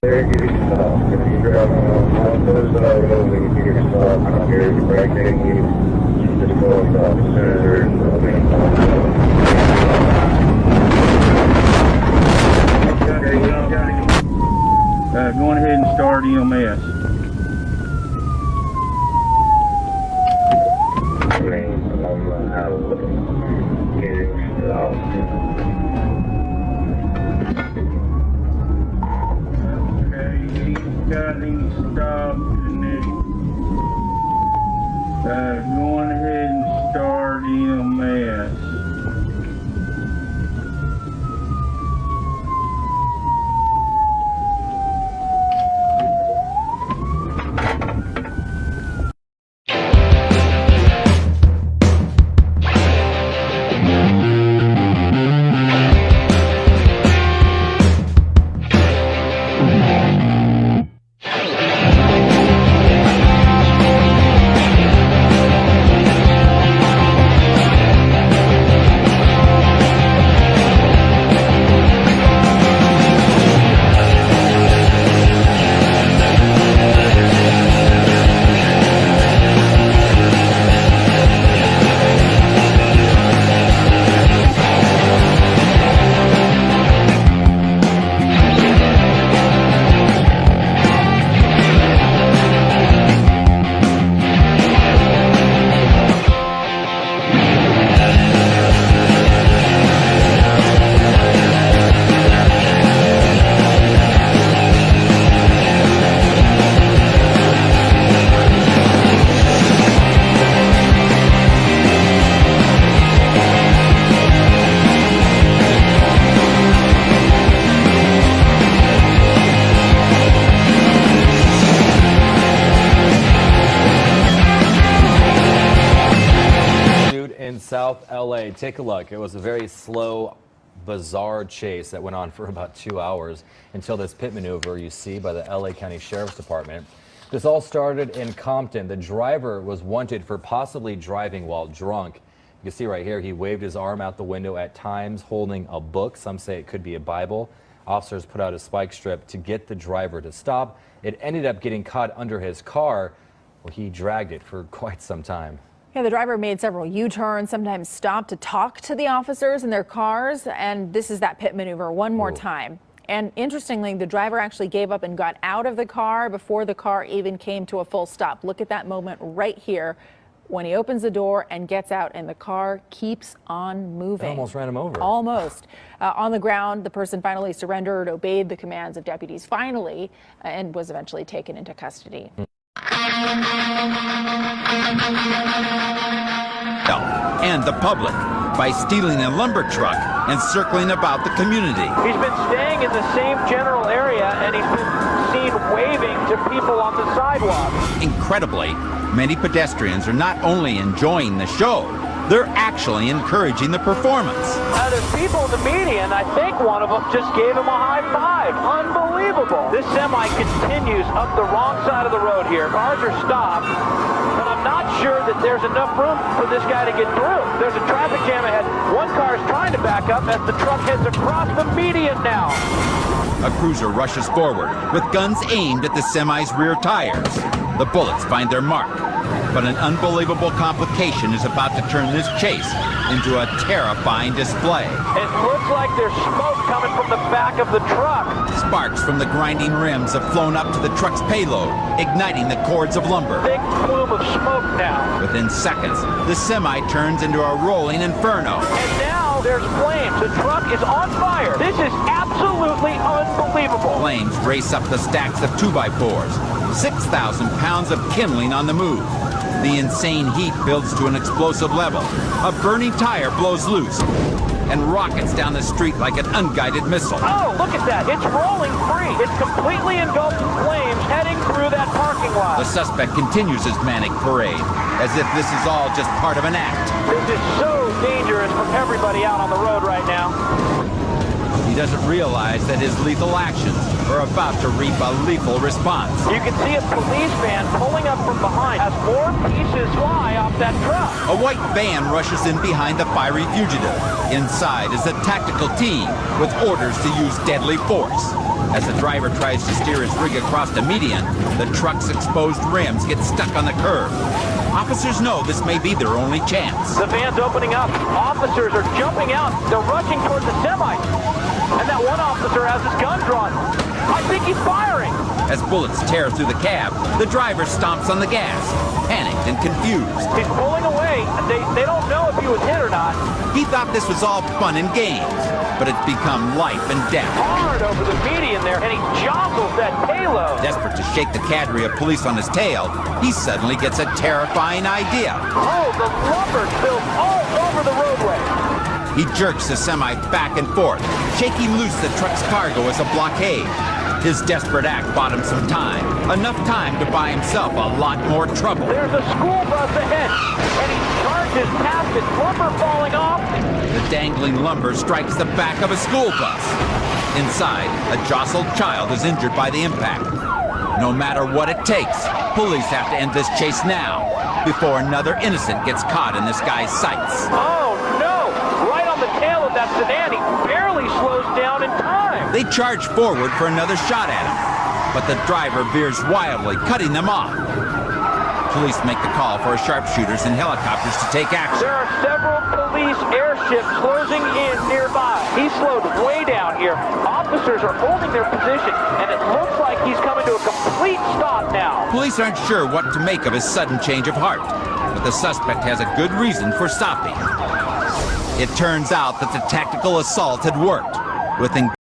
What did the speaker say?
Going ahead and start EMS. Going ahead and start EMS. South LA. Take a look. It was a very slow, bizarre chase that went on for about 2 hours until this pit maneuver you see by the LA County Sheriff's Department. This all started in Compton. The driver was wanted for possibly driving while drunk. You can see right here, he waved his arm out the window at times holding a book. Some say it could be a Bible. Officers put out a spike strip to get the driver to stop. It ended up getting caught under his car. Well, he dragged it for quite some time. Yeah, the driver made several U-turns, sometimes stopped to talk to the officers in their cars. And this is that pit maneuver one more time. And interestingly, the driver actually gave up and got out of the car before the car even came to a full stop. Look at that moment right here when he opens the door and gets out and the car keeps on moving. They almost ran him over. Almost. On the ground, the person finally surrendered, obeyed the commands of deputies finally, and was eventually taken into custody. And the public by stealing a lumber truck and circling about the community. He's been staying in the same general area and he's been seen waving to people on the sidewalk. Incredibly, many pedestrians are not only enjoying the show, they're actually encouraging the performance. There's people in the median, I think one of them just gave him a high five. Unbelievable. This semi continues up the wrong side of the road here. Cars are stopped, but I'm not sure that there's enough room for this guy to get through. There's a traffic jam ahead. One car is trying to back up as the truck heads across the median now. A cruiser rushes forward with guns aimed at the semi's rear tires. The bullets find their mark. But an unbelievable complication is about to turn this chase into a terrifying display. It looks like there's smoke coming from the back of the truck. Sparks from the grinding rims have flown up to the truck's payload, igniting the cords of lumber. Big plume of smoke now. Within seconds, the semi turns into a rolling inferno. And now there's flames. The truck is on fire. This is absolutely unbelievable. Flames race up the stacks of 2x4s. 6,000 pounds of kindling on the move. The insane heat builds to an explosive level. A burning tire blows loose and rockets down the street like an unguided missile. Oh, look at that. It's rolling free. It's completely engulfed in flames heading through that parking lot. The suspect continues his manic parade, as if this is all just part of an act. This is so dangerous for everybody out on the road right now. He doesn't realize that his lethal actions are about to reap a lethal response. You can see a police van pulling up from behind as more pieces fly off that truck. A white van rushes in behind the fiery fugitive. Inside is a tactical team with orders to use deadly force. As the driver tries to steer his rig across the median, the truck's exposed rims get stuck on the curb. Officers know this may be their only chance. The van's opening up. Officers are jumping out. They're rushing towards the semi. And that one officer has his gun drawn. I think he's firing. As bullets tear through the cab, the driver stomps on the gas, panicked and confused. He's pulling away. They don't know if he was hit or not. He thought this was all fun and games, but it's become life and death. Hard over the median there, and he jostles that payload. Desperate to shake the cadre of police on his tail, he suddenly gets a terrifying idea. Oh, the lumber spills all over the roadway. He jerks the semi back and forth, shaking loose the truck's cargo as a blockade. His desperate act bought him some time, enough time to buy himself a lot more trouble. There's a school bus ahead, and he charges past it, lumber falling off. The dangling lumber strikes the back of a school bus. Inside, a jostled child is injured by the impact. No matter what it takes, police have to end this chase now, before another innocent gets caught in this guy's sights. Oh no! Right on the tail of that sedan, he barely slows down in time. They charge forward for another shot at him, but the driver veers wildly, cutting them off. Police make the call for sharpshooters and helicopters to take action. There are several police airships closing in nearby. He's slowed way down here. Officers are holding their position, and it looks like he's coming to a complete stop now. Police aren't sure what to make of his sudden change of heart, but the suspect has a good reason for stopping. It turns out that the tactical assault had worked. With